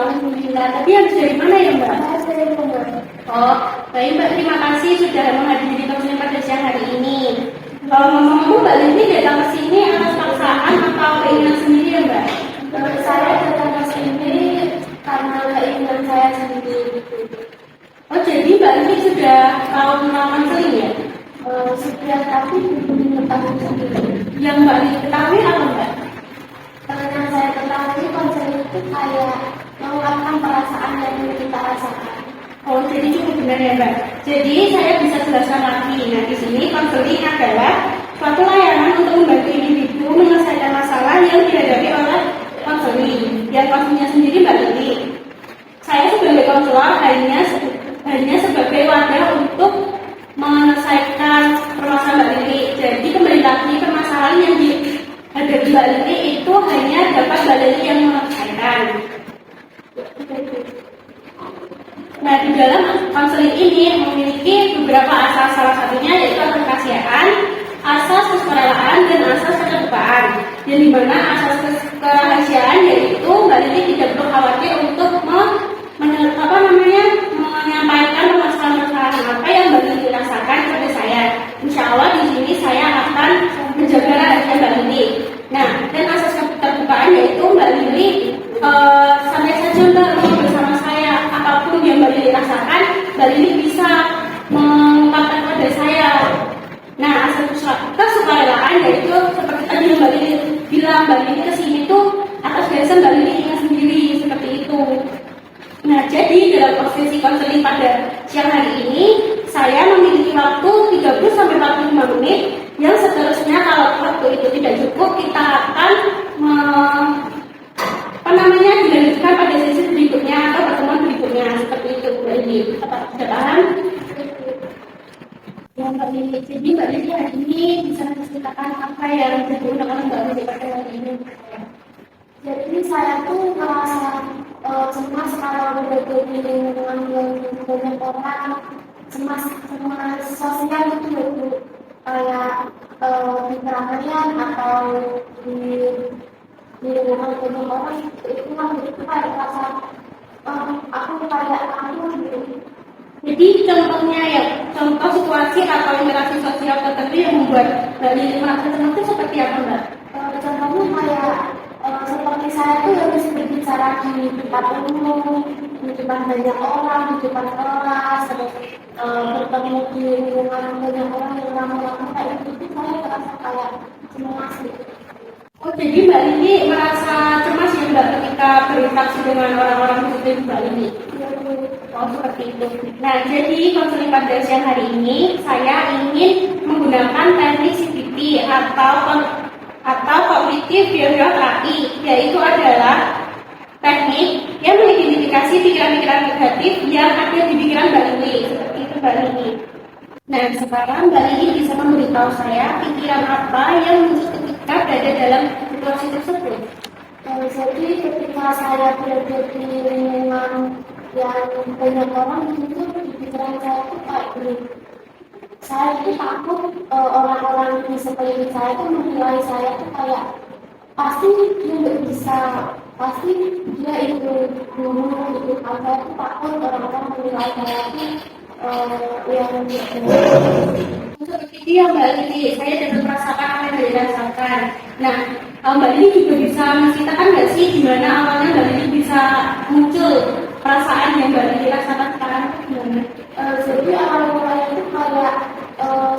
Alhamdulillah. Tapi habis dari mana ya Mbak? Dari rumah. Oh, baik Mbak. Terima kasih sudah menghadiri konseling pada siang hari ini. Kalau ngomong-ngomong Mbak Lili datang ke sini atas paksaan atau keinginan sendiri ya Mbak? Saya datang ke sini karena keinginan saya sendiri. Oh, jadi Mbak Lili sudah tahu tentang konseling ya? Sudah, tapi belum mengetahui sendiri. Yang Mbak Lili ketahui apa Mbak? Karena saya ketahui konseling itu kayak mengungkapkan perasaan yang kita rasakan. Oh, jadi cukup benar ya Mbak. Jadi saya bisa jelaskan lagi. Nah, di sini konseling adalah suatu layanan untuk membantu individu menyelesaikan masalah yang dihadapi oleh konseling. Yang konselingnya sendiri Mbak Lili. Saya sebagai konselor hanya sebagai wadah untuk menyelesaikan permasalahan Mbak Lili. Jadi kembali lagi permasalahan yang dihadapi Mbak Lili itu hanya dapat Mbak Lili yang menyelesaikan. Nah, di dalam konseling ini memiliki beberapa asas, salah satunya yaitu asas kerahasiaan, asas kesurelaan, dan asas keterbukaan. Yang dimana asas kerahasiaan yaitu Mbak Lili tidak perlu khawatir untuk menyampaikan permasalahan-permasalahan apa yang Mbak Lili rasakan kepada saya. Insya Allah di sini saya akan menjaga rahasia Mbak Lili. Nah, dan asas keterbukaan yaitu Mbak Lili sampai saja Mbak bersama saya, apapun yang Mbak Lili rasakan, Mbak Lili bisa mengungkapkan kepada saya. Nah, asal kesukarelaan yaitu seperti tadi yang Mbak Lili bilang, Mbak Lili kesini tuh atas dasar Mbak Lili ingat sendiri seperti itu. Nah, jadi dalam sesi konseling pada siang hari ini saya memiliki waktu 30-45 menit, yang seterusnya kalau waktu itu tidak cukup kita akan dilanjutkan pada sesi berikutnya atau pertemuan berikutnya seperti itu Mbak Lili. Apa sudah paham? Ya Mbak Lili, jadi Mbak Lili hari ini bisa menceritakan apa yang jadi undang-undang Mbak Lili pada hari ini? Jadi saya tuh merasa cemas kalau berada di lingkungan yang banyak orang, cemas sosial itu kayak di keramaian atau di lingkungan banyak orang itu kayak rasa aku kayak aku gitu. Jadi contohnya ya, contoh situasi atau interaksi sosial tertentu yang membuat Mbak Lili merasa cemas itu seperti apa Mbak? Contohnya kayak seperti saya tuh harus berbicara di depan umum, di depan banyak orang, di depan kelas, terus bertemu di lingkungan banyak orang yang ramai-ramai kayak gitu, saya merasa kayak cemas gitu. Oh, jadi Mbak Lili merasa cemas ya Mbak ketika berinteraksi dengan orang-orang seperti Mbak Lili? Oh, seperti itu. Nah, jadi konseling pada siang hari ini saya ingin menggunakan teknik CBT atau kognitif behavioral terapi, yaitu adalah teknik yang mengidentifikasi pikiran-pikiran negatif yang ada di pikiran Mbak Lili. Seperti itu Mbak Lili. Nah, sekarang Mbak Lili bisa memberitahu saya pikiran apa yang muncul ketika berada dalam situasi tersebut. Jadi ketika saya berada di lingkungan yang banyak orang itu di pikiran saya itu kayak gini. Saya itu takut orang-orang di sekeliling saya itu menilai saya itu kayak pasti dia nggak bisa, pasti dia itu dulu itu kan. Saya itu takut orang-orang menilai saya itu yang Seperti itu ya Mbak Lili, saya dapat merasakan apa yang Mbak rasakan. Nah, Mbak Lili juga bisa menceritakan nggak sih gimana awalnya Mbak Lili bisa muncul perasaan yang Mbak Lili rasakan sekarang itu gimana? Jadi awal-awalnya itu kayak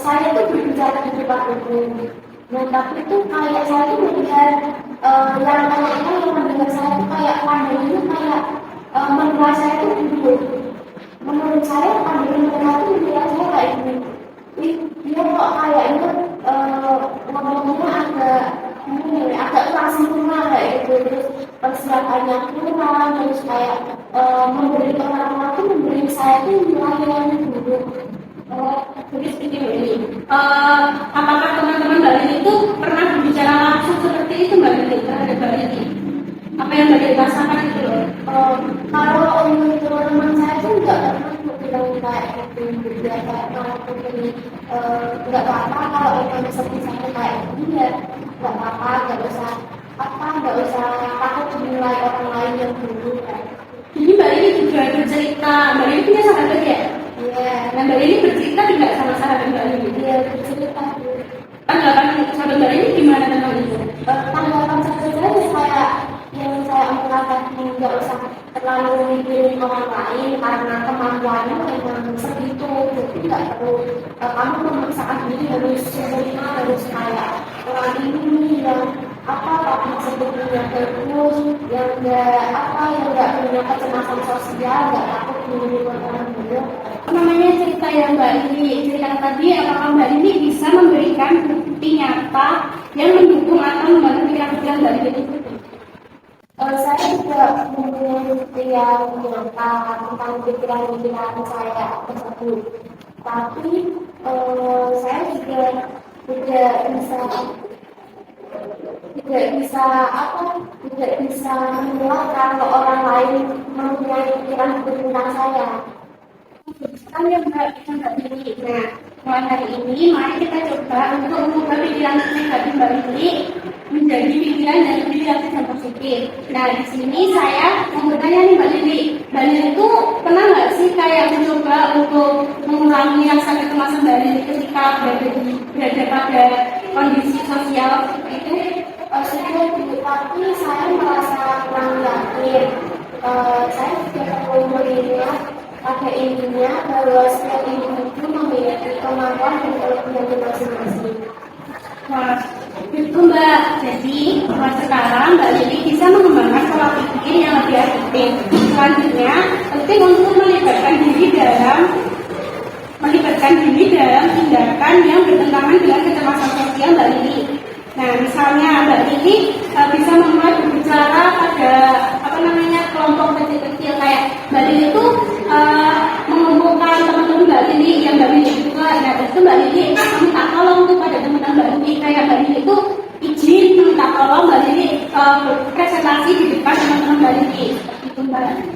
saya tuh berbicara di depan umum. Nah, tapi itu kayak saya tuh melihat yang banyak yang mendengar saya tuh kayak pandangannya kayak menilai saya tuh buruk. Menurut saya pandangan mereka tuh menilai saya kayak gini. Dia kok kayaknya ngomongnya agak keras semua kayak gitu, terus persiapannya kurang, terus kayak memberi orang-orang tuh memberi saya tuh nilai yang buruk. Jadi seperti ini. Apakah teman-teman Mbak Lili itu pernah berbicara langsung seperti itu Mbak Lili terhadap Mbak Lili? Apa yang Mbak Lili rasakan itu loh? Kalau untuk teman-teman saya tuh nggak pernah bilang kayak gitu, dia kayak nggak apa-apa kalau orang seperti saya kayak gini ya, nggak apa-apa, nggak usah takut dinilai orang lain yang dulu kayak gitu. sahabat ya? Iya. Nah, Mbak Lili bercerita tidak sama sahabat Mbak Lili? Iya, bercerita. Tanggapan sahabat Mbak Lili gimana tentang itu? Tanggapan saya yang saya mengatakan nggak usah terlalu mikirin orang lain karena kemampuannya memang segitu, jadi nggak perlu kamu memaksakan diri harus sempurna, harus kayak orang ini yang tapi sebetulnya bagus, yang nggak punya kecemasan sosial, nggak takut menimbulkan orang buruk. Namanya cerita yang Mbak Lili ceritakan tadi, apakah Mbak Lili bisa memberikan bukti nyata yang mendukung atau membantu pikiran-pikiran Mbak Lili itu? Saya tidak mempunyai bukti yang nyata tentang pikiran-pikiran saya tersebut, tapi saya juga tidak bisa menilai kalau orang lain mempunyai pikiran tentang saya. Kan yang Mbak Lili. Nah, mulai hari ini mari kita coba untuk mengubah pikiran negatif Mbak Lili menjadi pikiran yang lebih realistis dan positif. Nah, di sini saya mau bertanya nih Mbak Lili. Mbak Lili itu pernah nggak sih kayak mencoba untuk mengurangi rasa kecemasan Mbak Lili ketika berada pada kondisi sosial seperti itu? Sudah, tapi saya merasa kurang yakin. Saya tidak perlu melihat pada intinya bahwa setiap individu memiliki kemampuan dan kelebihan masing-masing. Wah, itu Mbak. Jadi, sekarang Mbak Lili bisa mengembangkan pola pikir yang lebih efektif. Selanjutnya, penting untuk melibatkan diri dalam tindakan yang bertentangan dengan kecemasan sosial Mbak Lili. Nah, misalnya Mbak Lili bisa membuat berbicara pada kelompok kecil-kecil, kayak Mbak Lili itu mengumpulkan teman-teman Mbak Lili yang Mbak Lili juga. Nah, itu Mbak Lili minta tolong tuh pada teman-teman Mbak Lili, kayak Mbak Lili itu izin minta tolong Mbak Lili presentasi di depan teman-teman Mbak Lili. Itu Mbak.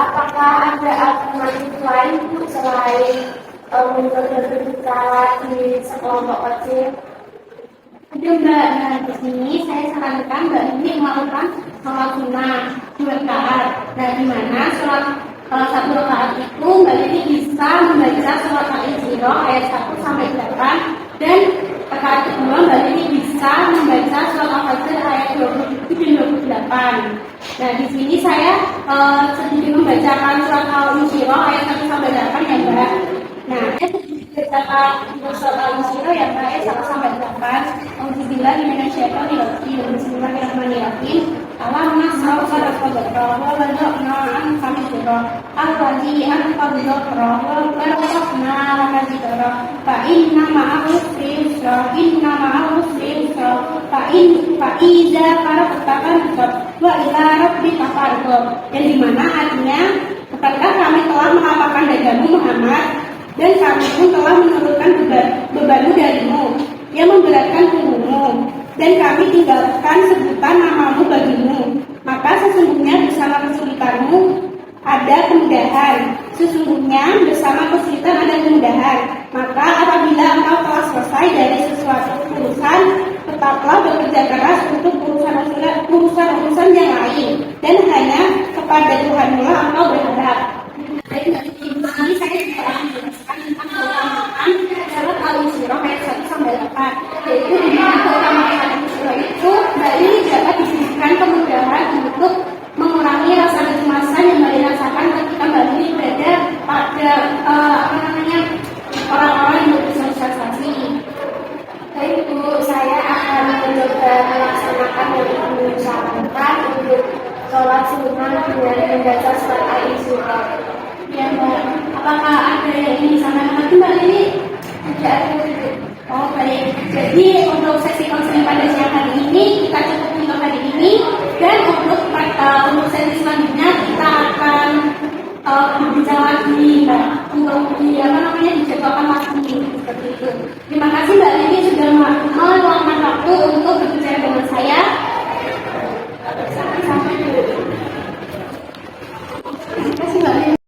Apakah ada alternatif lain selain mencoba berbicara di sekelompok kecil? Ada Mbak. Nah, di sini saya sarankan Mbak Lili melakukan sholat sunnah 2 rakaat. Nah, di mana sholat 1 rakaat itu Mbak Lili bisa membaca surat Al-Isra ayat 1 sampai 8, dan rakaat kedua Mbak Lili bisa membaca surat Al-Fajr ayat 27 dan 28. Nah, di sini saya sedikit membacakan surat Al-Isra ayat 1 sampai 8 ya Mbak. Nah, bacakan surat Al-Isra ya Mbak ayat 1 sampai 8. Bismillahirrahmanirrahim. Allahumma shalli ala sayyidina wa warzuqna an hamidina alladzi anqadha dhahra wa barakna lana dzikra fa inna ma'al usri yusra fa iza faragta fansab wa ila rabbika farghab. Yang dimana artinya, bukankah kami telah melapangkan dadamu Muhammad, dan kami pun telah menurunkan bebanmu darimu yang memberatkan punggungmu, dan kami tinggalkan sebutan namamu bagimu. Maka sesungguhnya bersama kesulitanmu ada kemudahan. Sesungguhnya bersama kesulitan ada kemudahan. Maka apabila engkau telah selesai dari sesuatu urusan, tetaplah bekerja keras untuk urusan yang lain, dan hanya kepada Tuhan lah engkau berharap. Baik, ini saya juga akan menjelaskan tentang keutamaan surat Al-Isra ayat 1 sampai 8. Yaitu di mana keutamaan Al-Isra itu Mbak Lili dapat diberikan kemudahan untuk mengurangi rasa kecemasan yang Mbak Lili rasakan ketika Mbak Lili berada pada orang-orang yang bersosialisasi. Baik Bu, saya akan mencoba melaksanakan yang Ibu sarankan untuk sholat sunnah dengan membaca surat Al-Isra. Ya Mbak, apakah ada yang ingin disampaikan lagi Mbak Lili? Tidak ada. Oh baik, jadi untuk sesi konseling pada siang hari ini kita cukup untuk hari ini, dan untuk sesi selanjutnya kita akan berbicara lagi Mbak, untuk dijadwalkan lagi seperti itu. Terima